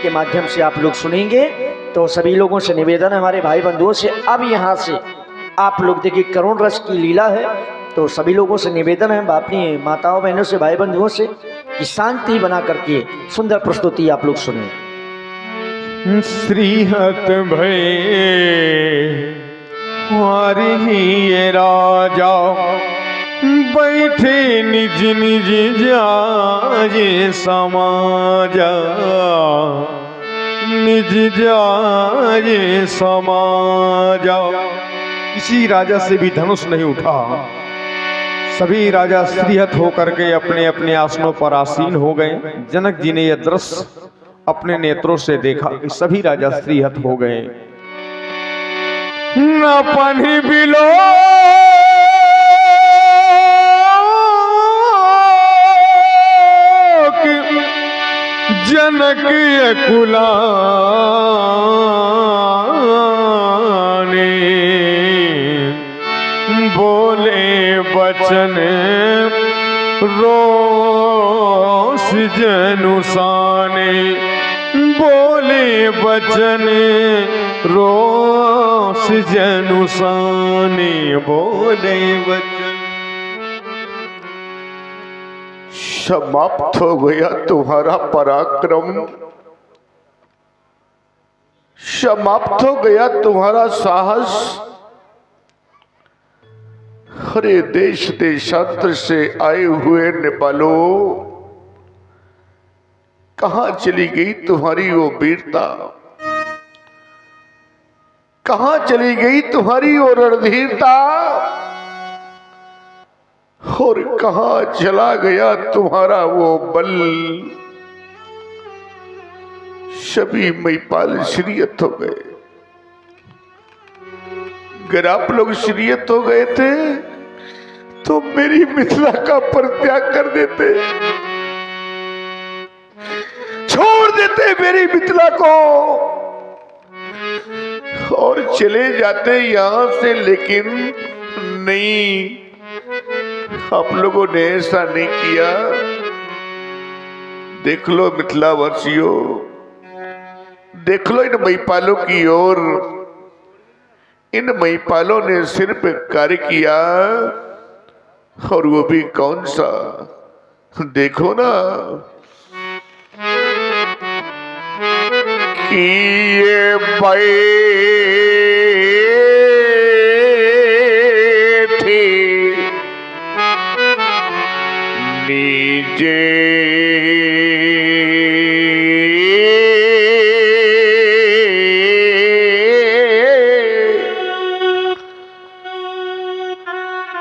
के माध्यम से आप लोग सुनेंगे। तो सभी लोगों से निवेदन है, हमारे भाई बंधुओं से, अब यहाँ से आप लोग देखिए करुण रस की लीला है। तो सभी लोगों से निवेदन है, अपनी माताओं बहनों से, भाई बंधुओं से, कि शांति बना करके सुंदर प्रस्तुति आप लोग सुने। श्रीहत भय हरि राजा बैठे निज निज जाए समाजा, निज जाए समाजा। किसी राजा से भी धनुष नहीं उठा, सभी राजा श्रीहत होकर के अपने अपने आसनों पर आसीन हो गए। जनक जी ने यह दृश्य अपने नेत्रों से देखा कि सभी राजा श्रीहत हो गए। न पानी बिलो जनक कुलाने, बोले बचन रोष जनुसाने, बोले बचन रोष जनुसाने, बोले बचन। समाप्त हो गया तुम्हारा पराक्रम, समाप्त हो गया तुम्हारा साहस। हरे देश देशांतर से आए हुए नेपालों, कहां चली गई तुम्हारी वो वीरता, कहां चली गई तुम्हारी वो रणधीरता, और कहां चला गया तुम्हारा वो बल। सभी महिपाल श्रीयत हो गए। अगर आप लोग श्रीयत हो गए थे तो मेरी मिथिला का परित्याग कर देते, छोड़ देते मेरी मिथिला को और चले जाते यहां से। लेकिन नहीं, आप लोगों ने ऐसा नहीं किया। देख लो मिथिला वासियों, देख लो इन महिपालों की ओर। इन महिपालों ने सिर्फ कार्य किया, और वो भी कौन सा, देखो ना, कि ये नीचे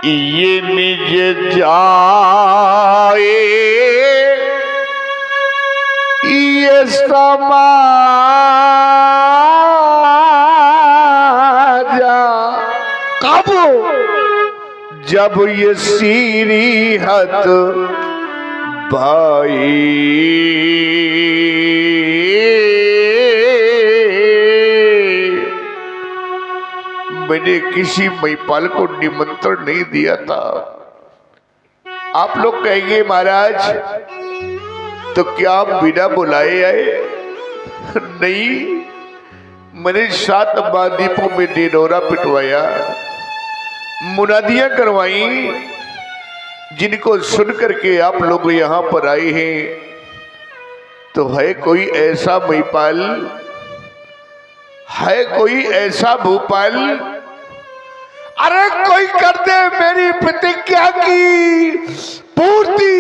ये निज जाए ये समाजा, कब जब ये श्रीहत भाई मैंने किसी महिपाल को निमंत्रण नहीं दिया था। आप लोग कहेंगे महाराज तो क्या आप बिना बुलाए आए? नहीं, मैंने 7 महाद्वीपों में दिनौरा पिटवाया, मुनादियां करवाई, जिनको सुन करके आप लोग यहां पर आए हैं। तो है कोई ऐसा महिपाल, है कोई ऐसा भूपाल, अरे कोई कर दे मेरी प्रतिज्ञा की पूर्ति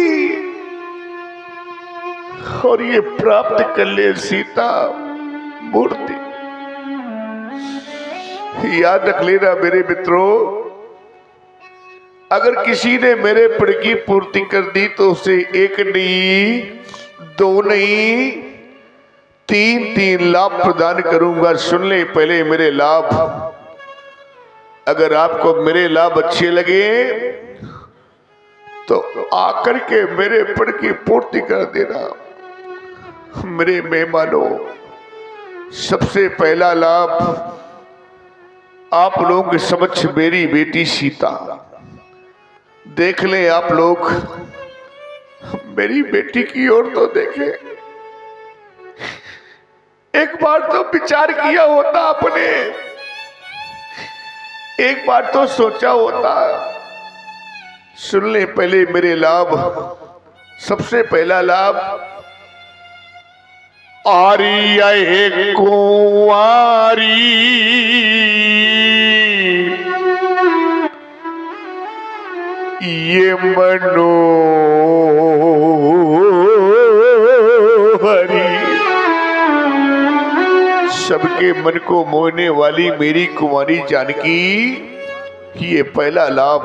और ये प्राप्त कर ले सीता मूर्ति। याद रख लेना मेरे मित्रों, अगर किसी ने मेरे प्रण की पूर्ति कर दी तो उसे 1 नहीं, 2 नहीं, 3 लाभ प्रदान करूंगा। सुन ले पहले मेरे लाभ। अगर आपको मेरे लाभ अच्छे लगे तो आकर के मेरे प्रण की पूर्ति कर देना। मेरे मेहमानों, सबसे पहला लाभ आप लोगों के समक्ष मेरी बेटी सीता। देख ले आप लोग, मेरी बेटी की ओर तो देखें। बार तो विचार किया होता आपने, एक बार तो सोचा होता। सुन ले पहले मेरे लाभ, सबसे पहला लाभ, आरी आए कुंवारी ये मनोहरी, सबके मन को मोहने वाली मेरी कुंवारी जानकी, ये पहला लाभ।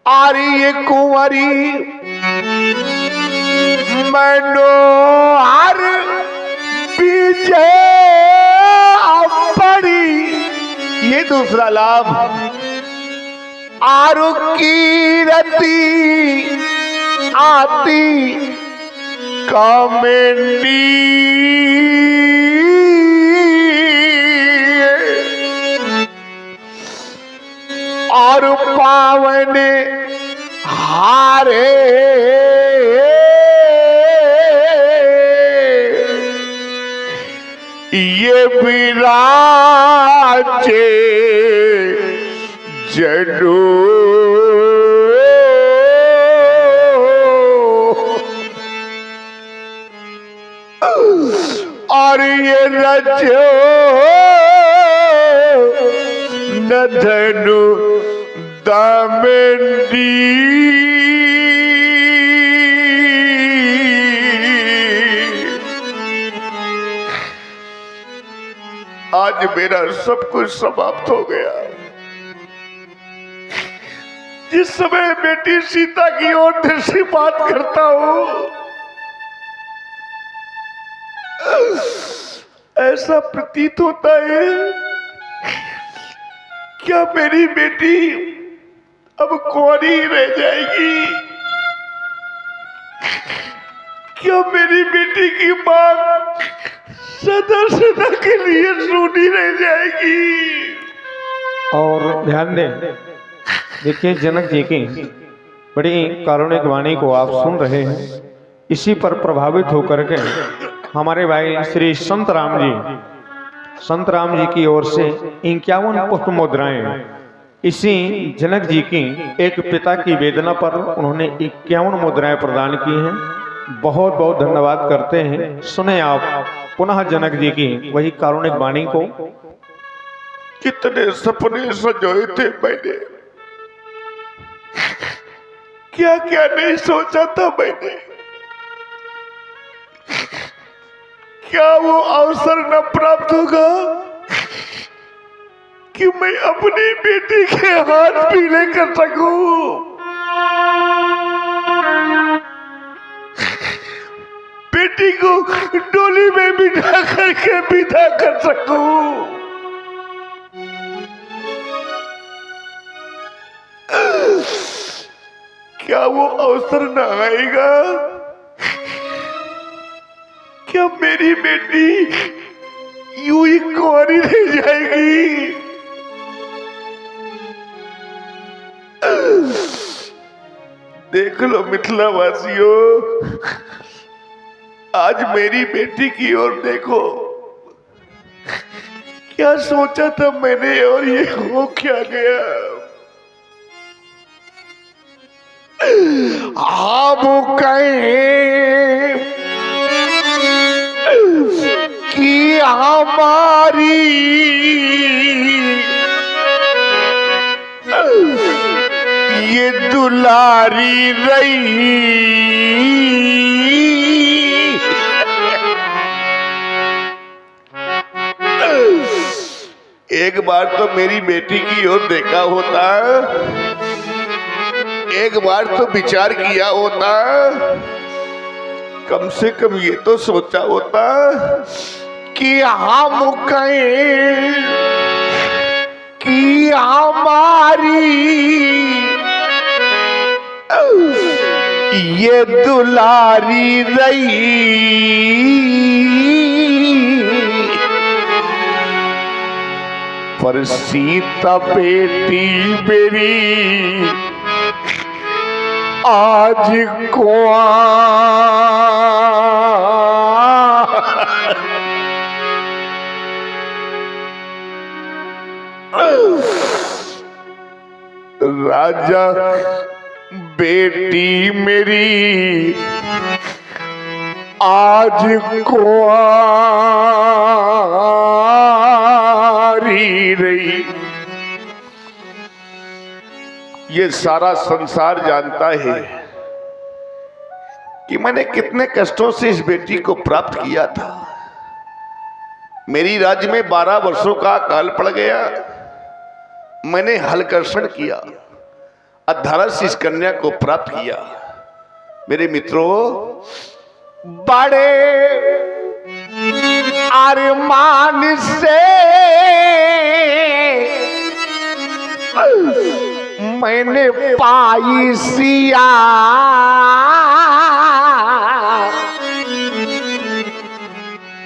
आरी ये कुंवारी मनोहर पीछे पड़ी, ये दूसरा लाभ। आरु की रती आती कामेनी, और पावन हारे ये विराजे जडू, और ये रजो न धनु दामेंडी, आज मेरा सब कुछ समाप्त हो गया। जिस समय बेटी सीता की ओर दृष्टिपात करता हूं, ऐसा प्रतीत होता है क्या मेरी बेटी अब कुंवारी रह जाएगी? क्या मेरी बेटी की मां सदा सदा के लिए सूनी रह जाएगी? और ध्यान दें, देखिए जनक जी की बड़ी कारुणिक वाणी को आप सुन रहे हैं। इसी पर प्रभावित होकर के हमारे भाई श्री संत राम जी की ओर से 51 पुष्प मुद्राएं इसी जनक जी की एक पिता की वेदना पर उन्होंने 51 मुद्राएं प्रदान की हैं। बहुत बहुत धन्यवाद करते हैं। सुने आप पुनः जनक जी की वही कारुणिक वाणी को। कितने सपने सजोए थे मैंने, क्या क्या नहीं सोचा था मैंने। क्या वो अवसर न प्राप्त होगा कि मैं अपनी बेटी के हाथ पीले कर सकूं, बेटी को डोली में बिठा करके विदा कर सकूं। क्या वो अवसर न आएगा? क्या मेरी बेटी यूं ही कुंवारी रह जाएगी? देख लो मिथिला वासियों, आज मेरी बेटी की ओर देखो। क्या सोचा था मैंने और ये हो क्या गया? हम कहें कि हमारी ये दुलारी रही, एक बार तो मेरी बेटी की ओर देखा होता, एक बार तो विचार किया होता, कम से कम ये तो सोचा होता कि हम कहें कि हमारी ये दुलारी रही। पर सीता बेटी मेरी आज कुआं राजा बेटी मेरी आज कुंवारी रही। ये सारा संसार जानता है कि मैंने कितने कष्टों से इस बेटी को प्राप्त किया था। मेरी राज्य में 12 वर्षों का काल पड़ गया। मैंने हलकर्षण किया, अध्यारस से इस कन्या को प्राप्त किया। मेरे मित्रों, बड़े अरमान से मैंने पाई सिया,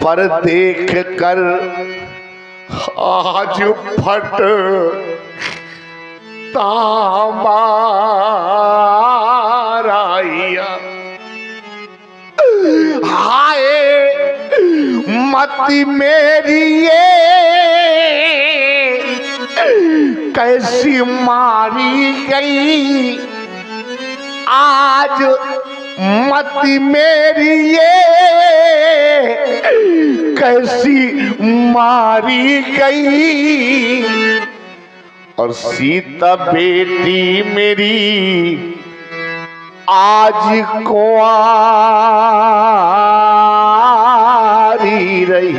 पर देख कर आज फट तामाराइया। हाय मती मेरी ये कैसी मारी गई, आज मती मेरी ये कैसी मारी गई। और सीता बेटी मेरी आज कुंवारी रही।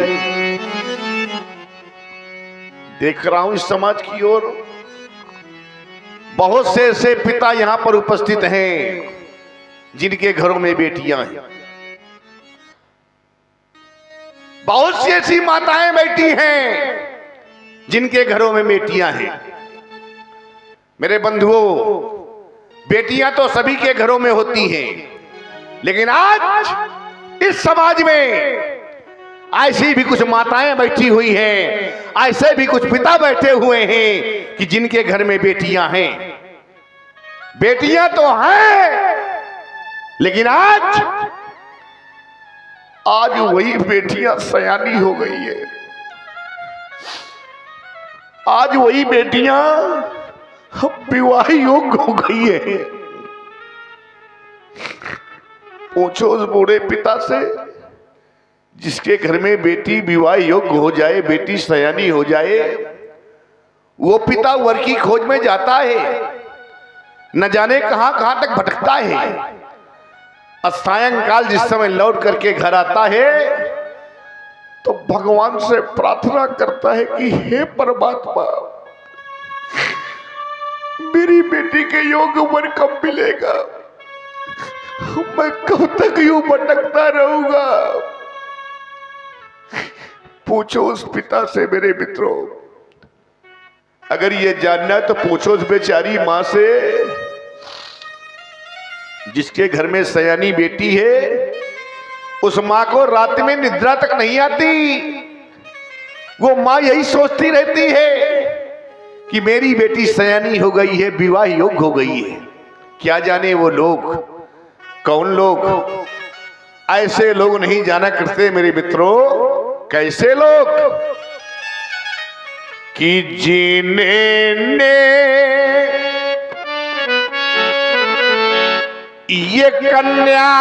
देख रहा हूं इस समाज की ओर बहुत से ऐसे पिता यहां पर उपस्थित हैं जिनके घरों में बेटियां हैं। बहुत सी ऐसी माताएं बैठी हैं जिनके घरों में बेटियां हैं। मेरे बंधुओं, बेटियां तो सभी के घरों में होती हैं, लेकिन आज इस समाज में ऐसी भी कुछ माताएं बैठी हुई हैं, ऐसे भी कुछ पिता बैठे हुए हैं कि जिनके घर में बेटियां हैं। बेटियां तो हैं, लेकिन आज वही बेटियां सयानी हो गई है। आज वही बेटियां विवाह योग्य हो गई है। पूछो उस बूढ़े पिता से जिसके घर में बेटी विवाह योग्य हो जाए, बेटी सयानी हो जाए, वो पिता वर की खोज में जाता है, न जाने कहां कहां तक भटकता है। सायंकाल जिस समय लौट करके घर आता है तो भगवान से प्रार्थना करता है कि हे परमात्मा, मेरी बेटी के योग्य वर कब मिलेगा? मैं कब तक यूं भटकता रहूंगा? पूछो उस पिता से मेरे मित्रों। अगर ये जानना है तो पूछो उस बेचारी मां से जिसके घर में सयानी बेटी है। उस मां को रात में निद्रा तक नहीं आती। वो मां यही सोचती रहती है कि मेरी बेटी सयानी हो गई है, विवाह योग्य हो गई है। क्या जाने वो लोग कौन लोग? ऐसे लोग नहीं जाना करते मेरे मित्रों। कैसे लोग कि जिन्हें ये कन्या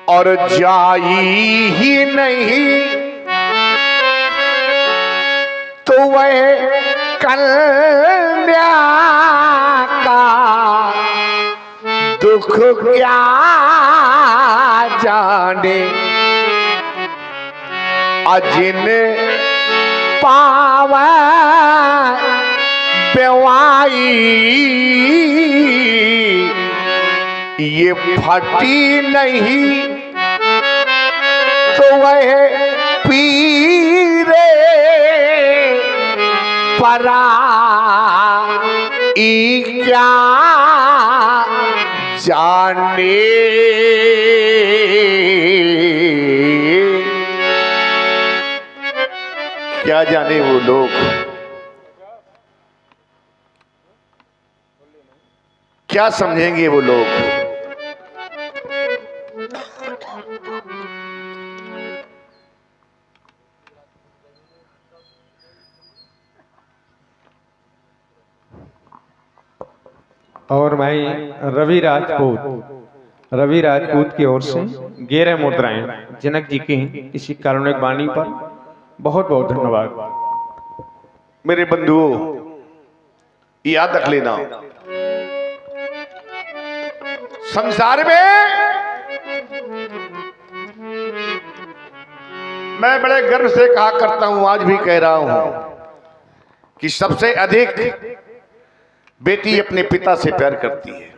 और जाई ही नहीं तो वह कन्या का दुख क्या जाने। अजिन पावे बेवाई ये फटी नहीं तो वह पीरे परा क्या जाने। क्या जाने वो लोग, क्या समझेंगे वो लोग। और भाई रवि राजपूत की ओर से 11 मुद्राएं जनक जी की इसी कारुणिक वाणी पर बहुत बहुत धन्यवाद। मेरे बंधुओं, याद रख लेना, संसार में मैं बड़े गर्व से कहा करता हूं, आज भी कह रहा हूं कि सबसे अधिक बेटी अपने पिता से प्यार करती है।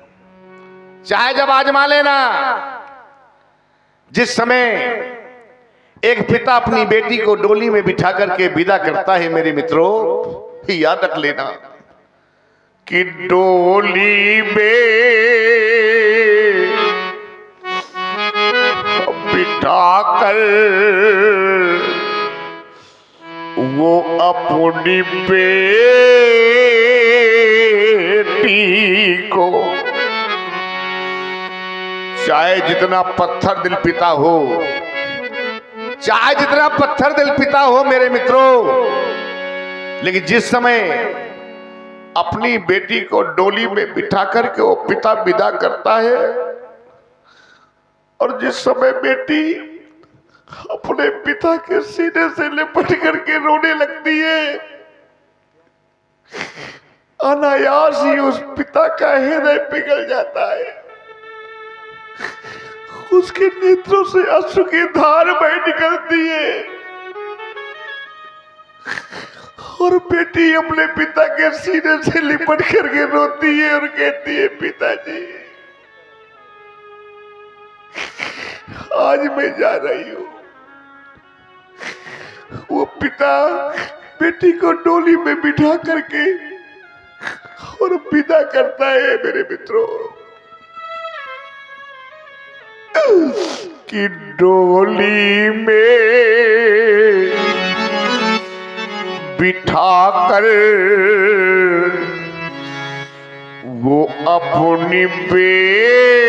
चाहे जब आजमा लेना, जिस समय एक पिता अपनी बेटी को डोली में बिठा करके विदा करता है, मेरे मित्रों याद रख लेना कि डोली में बिठा कर वो अपनी बेटी को, चाहे जितना पत्थर दिल पिता हो, चाहे जितना पत्थर दिल पिता हो मेरे मित्रों, लेकिन जिस समय अपनी बेटी को डोली में बिठा करके वो पिता विदा करता है, और जिस समय बेटी अपने पिता के सीने से लिपट करके रोने लगती है, अनायास ही उस पिता का हृदय पिघल जाता है, उसके नेत्रों से अश्रु की धार बह निकलती है, और बेटी अपने पिता के सीने से लिपट करके रोती है और कहती है, पिताजी आज मैं जा रही हूं। वो पिता बेटी को डोली में बिठा करके और विदा करता है मेरे मित्रों कि डोली में बिठा कर वो अपनी बेटी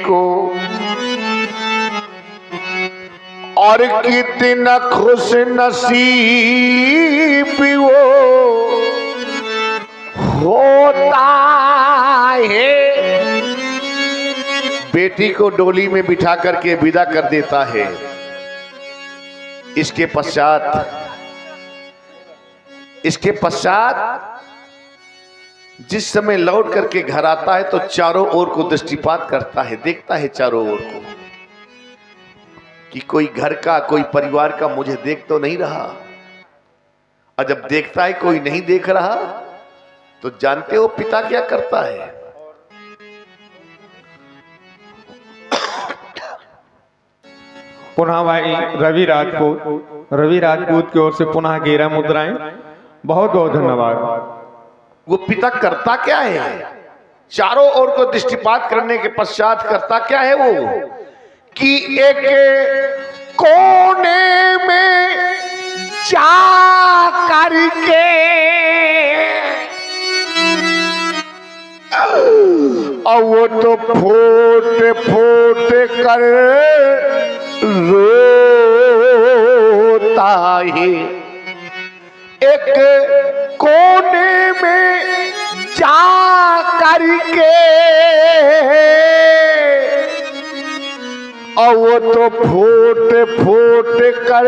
को, और कितना खुश नसीब वो होता है, बेटी को डोली में बिठा करके विदा कर देता है। इसके पश्चात जिस समय लौट करके घर आता है तो चारों ओर को दृष्टिपात करता है, देखता है चारों ओर को कि कोई घर का, कोई परिवार का मुझे देख तो नहीं रहा। और जब देखता है कोई नहीं देख रहा तो जानते हो पिता क्या करता है? पुनः भाई रवि राजपूत की ओर से पुनः 11 मुद्राएं, बहुत बहुत धन्यवाद। वो पिता करता क्या है? चारों ओर को दृष्टिपात करने के पश्चात करता क्या है वो कि एक कोने में जा करके और वो तो फोट फोट कर रोता है। एक कोने में जा करके और वो तो फोट फोट कर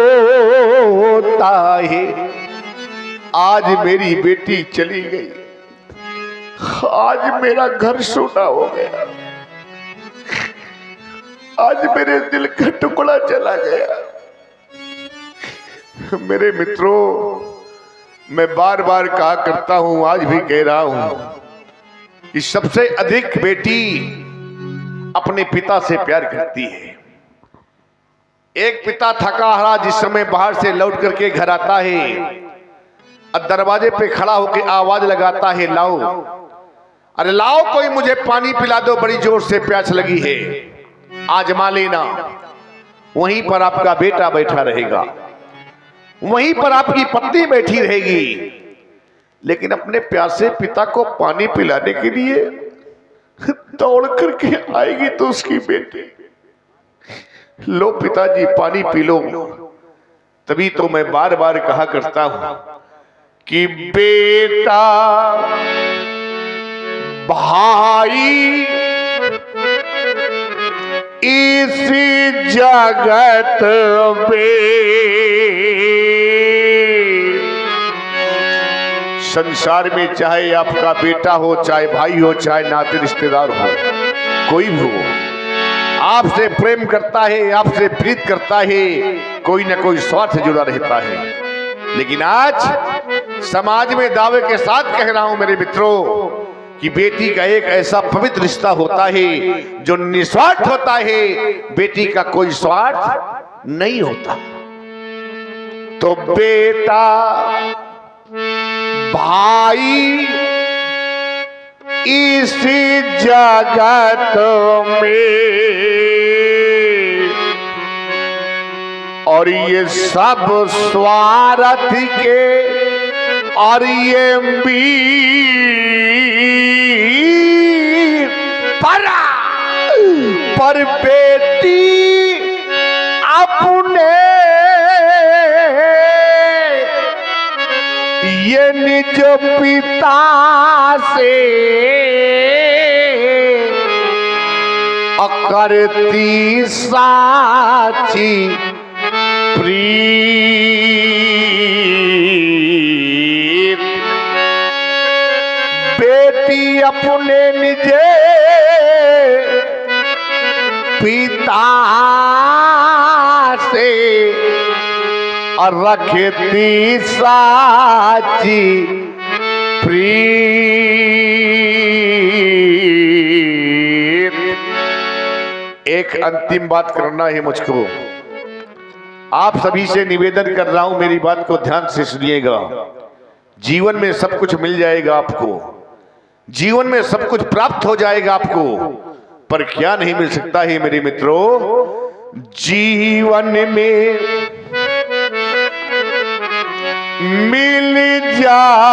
रोता है। आज मेरी बेटी चली गई, आज मेरा घर सूना हो गया, आज मेरे दिल का टुकड़ा चला गया। मेरे मित्रों, मैं बार बार कहा करता हूं, आज भी कह रहा हूं कि सबसे अधिक बेटी अपने पिता से प्यार करती है। एक पिता थका हारा जिस समय बाहर से लौट करके घर आता है और दरवाजे पे खड़ा होकर आवाज लगाता है, लाओ, अरे लाओ, कोई मुझे पानी पिला दो, बड़ी जोर से प्यास लगी है, आजमा लेना। वहीं पर आपका बेटा बैठा रहेगा, वहीं पर आपकी पत्नी बैठी रहेगी, लेकिन अपने प्यासे पिता को पानी पिलाने के लिए दौड़ करके आएगी तो उसकी बेटी, लो पिताजी पानी पी लो। तभी तो मैं बार बार कहा करता हूं कि बेटा भाई इस जगत में, संसार में चाहे आपका बेटा हो, चाहे भाई हो, चाहे नाते रिश्तेदार हो, कोई भी हो, आपसे प्रेम करता है, आपसे प्रीत करता है, कोई ना कोई स्वार्थ जुड़ा रहता है। लेकिन आज समाज में दावे के साथ कह रहा हूं मेरे मित्रों कि बेटी का एक ऐसा पवित्र रिश्ता होता है जो निस्वार्थ होता है, बेटी का कोई स्वार्थ नहीं होता। तो बेटा भाई इस जगत में, और ये सब स्वार्थ के और ये पर बेटी अपने ये निज पिता से करती साची प्रीत। बेटी अपने निजे पिता से और रखती साची प्रीत। एक अंतिम बात करना है मुझको, आप सभी से निवेदन कर रहा हूं, मेरी बात को ध्यान से सुनिएगा। जीवन में सब कुछ मिल जाएगा आपको, जीवन में सब कुछ प्राप्त हो जाएगा आपको, पर क्या नहीं मिल सकता है मेरे मित्रों? जीवन में मिल जाएगी।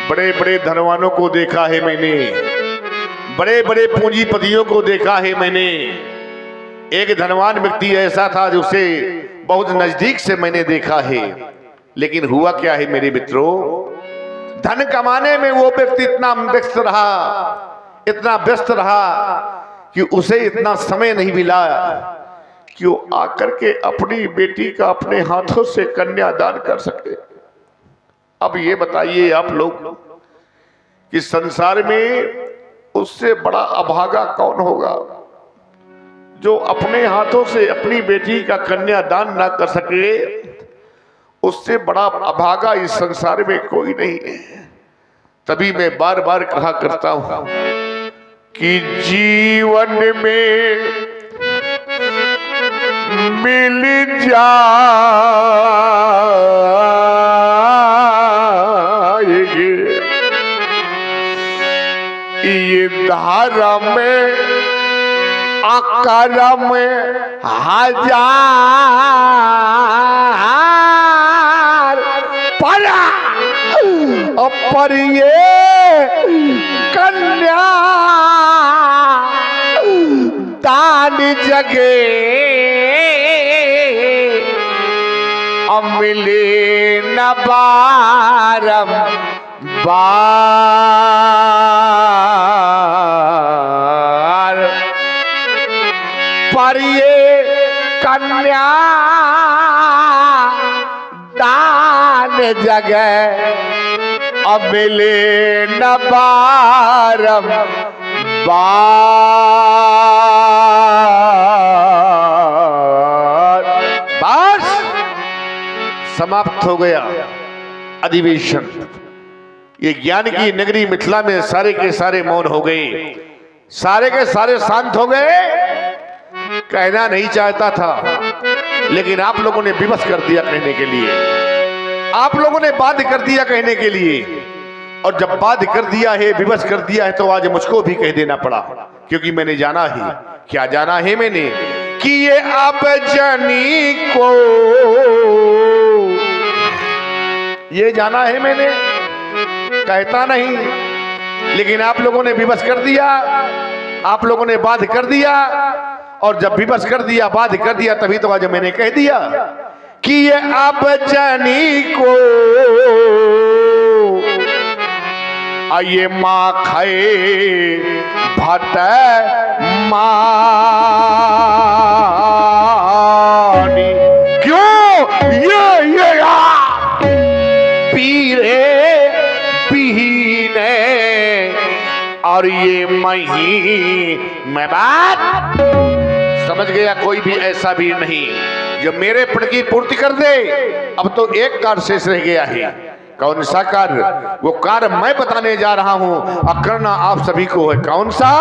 बड़े बड़े धनवानों को देखा है मैंने, बड़े बड़े पूंजीपतियों को देखा है मैंने। एक धनवान व्यक्ति ऐसा था जो उसे बहुत नजदीक से मैंने देखा है, लेकिन हुआ क्या है मेरे मित्रों? धन कमाने में वो व्यक्ति इतना व्यस्त रहा, इतना व्यस्त रहा कि उसे इतना समय नहीं मिला कि वो आकर के अपनी बेटी का अपने हाथों से कन्यादान कर सके। अब ये बताइए आप लोग कि संसार में उससे बड़ा अभागा कौन होगा जो अपने हाथों से अपनी बेटी का कन्यादान ना कर सके? उससे बड़ा अभागा इस संसार में कोई नहीं है। तभी मैं बार बार कहा करता हूं कि जीवन में मिल जाएगी ये धर्म में अकरम हजार पर ये कन्या दान जगे मिले न बारम बार पर ये कन्या दान जगे मिले न बारम बार। बस समाप्त हो गया अधिवेशन। ये ज्ञान की नगरी मिथिला में सारे के सारे मौन हो गए, सारे के सारे शांत हो गए। कहना नहीं चाहता था, लेकिन आप लोगों ने विवश कर दिया कहने के लिए, आप लोगों ने बाध्य कर दिया कहने के लिए। और जब बाध्य कर दिया है, विवश कर दिया है, तो आज मुझको भी कह देना पड़ा, क्योंकि मैंने जाना है। क्या जाना है मैंने? कि ये अब जनी को, ये जाना है मैंने, कहता नहीं, लेकिन आप लोगों ने विवश कर दिया, आप लोगों ने बाध्य कर दिया। और जब विवश कर दिया, बाध कर दिया, तभी तो आज मैंने कह दिया कि ये अब जनी को आइए माँ खाए भात मानी। क्यों ये पीरे पीने और ये मही मैं बात समझ गया। कोई भी ऐसा भी नहीं जो मेरे पद की पूर्ति कर दे। अब तो एक कार्य शेष रह गया है। कौन सा कार्य? वो कार्य मैं बताने जा रहा हूं और करना आप सभी को है। कौन सा?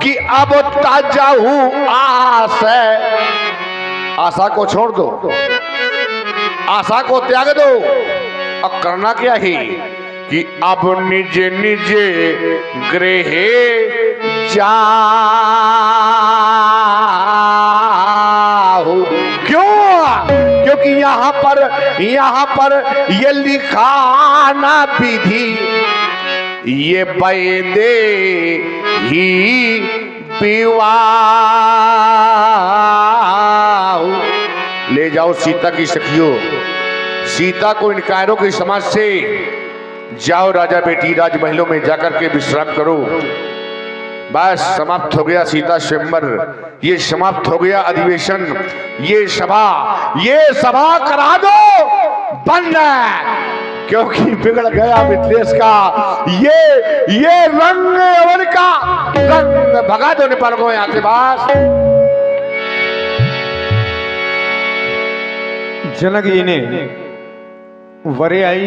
कि अब ताजा हूं आस। आशा को छोड़ दो, आशा को त्याग दो और करना क्या है कि अब निजे निजे गृह जाओ। क्यों? क्योंकि यहाँ पर ये लिखा ना विधि, ये बैदे ही विवाह। ले जाओ सीता की सखियों, सीता को इन कायरों के समाज से जाओ राजा बेटी राजमहलों में जाकर के विश्राम करो। बस समाप्त हो गया सीता स्वयंवर, ये समाप्त हो गया अधिवेशन, ये सभा करा दो बंद, क्योंकि बिगड़ गया मिथिलेश का ये रंग अवन का रंग। भगा दो नेपाल को यहाँ से बस। जनक जी ने वरे आई